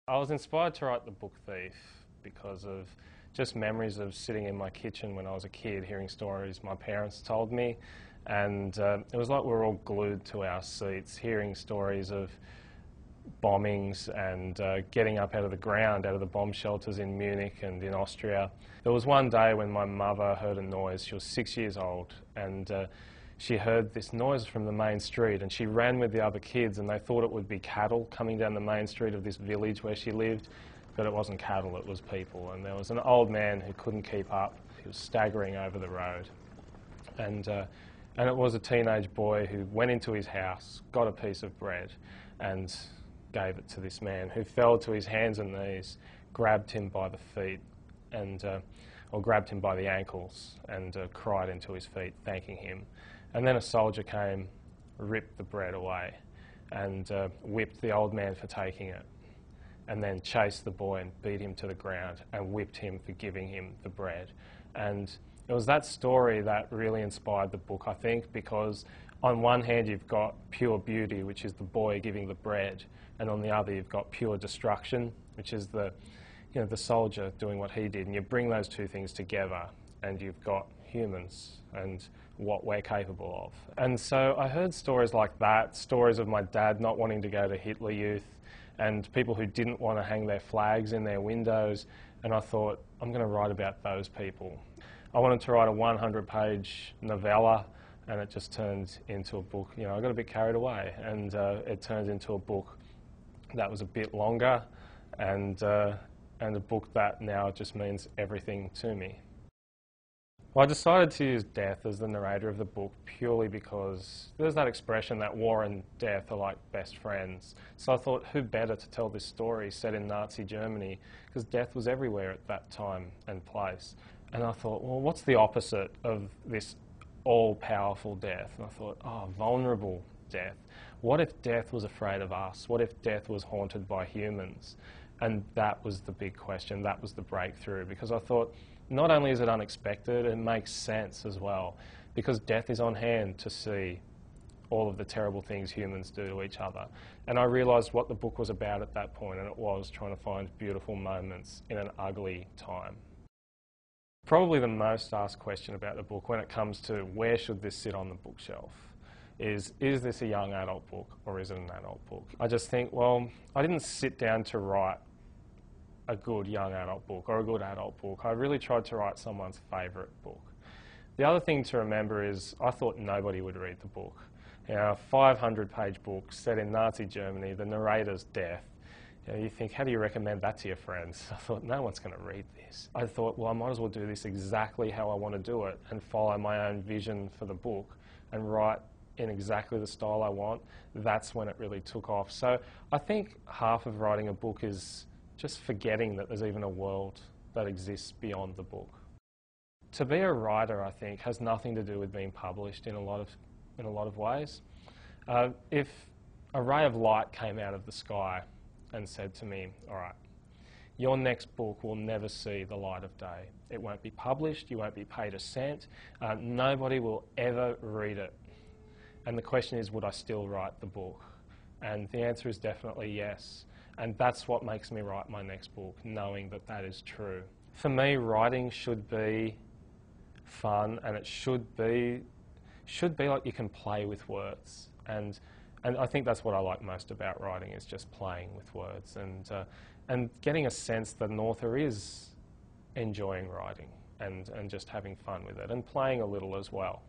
I was inspired to write The Book Thief because of just memories of sitting in my kitchen when I was a kid, hearing stories my parents told me, and it was like we were all glued to our seats, hearing stories of bombings and getting up out of the ground, out of the bomb shelters in Munich and in Austria. There was one day when my mother heard a noise. She was 6 years old, and she heard this noise from the main street, and she ran with the other kids, and they thought it would be cattle coming down the main street of this village where she lived, but it wasn't cattle, it was people. And there was an old man who couldn't keep up. He was staggering over the road. And it was a teenage boy who went into his house, got a piece of bread, and gave it to this man, who fell to his hands and knees, grabbed him by the feet, and or grabbed him by the ankles, and cried into his feet, thanking him. And then a soldier came, ripped the bread away, and whipped the old man for taking it, and then chased the boy and beat him to the ground and whipped him for giving him the bread. And it was that story that really inspired the book, I think, because on one hand you've got pure beauty, which is the boy giving the bread, and on the other you've got pure destruction, which is the soldier doing what he did. And you bring those two things together and you've got humans and what we're capable of. And so I heard stories like that, stories of my dad not wanting to go to Hitler Youth, and people who didn't want to hang their flags in their windows, and I thought, I'm going to write about those people. I wanted to write a 100-page novella, and it just turned into a book. I got a bit carried away, and it turned into a book that was a bit longer, and a book that now just means everything to me. Well, I decided to use death as the narrator of the book purely because there's that expression that war and death are like best friends. So I thought, who better to tell this story set in Nazi Germany, because death was everywhere at that time and place. And I thought, well, what's the opposite of this all-powerful death? And I thought, vulnerable death. What if death was afraid of us? What if death was haunted by humans? And that was the big question, that was the breakthrough, because I thought, not only is it unexpected, it makes sense as well, because death is on hand to see all of the terrible things humans do to each other. And I realised what the book was about at that point, and it was trying to find beautiful moments in an ugly time. Probably the most asked question about the book when it comes to where should this sit on the bookshelf is this a young adult book or is it an adult book? I just think, well, I didn't sit down to write a good young adult book or a good adult book. I really tried to write someone's favourite book. The other thing to remember is I thought nobody would read the book. A 500-page book set in Nazi Germany, the narrator's death. You think, how do you recommend that to your friends? I thought, no one's going to read this. I thought, well, I might as well do this exactly how I want to do it and follow my own vision for the book and write in exactly the style I want. That's when it really took off. So I think half of writing a book is just forgetting that there's even a world that exists beyond the book. To be a writer, I think, has nothing to do with being published in a lot of ways. If a ray of light came out of the sky and said to me, all right, your next book will never see the light of day. It won't be published, you won't be paid a cent, nobody will ever read it. And the question is, would I still write the book? And the answer is definitely yes. And that's what makes me write my next book, knowing that that is true. For me, writing should be fun, and it should be like you can play with words. And I think that's what I like most about writing, is just playing with words and getting a sense that an author is enjoying writing and just having fun with it and playing a little as well.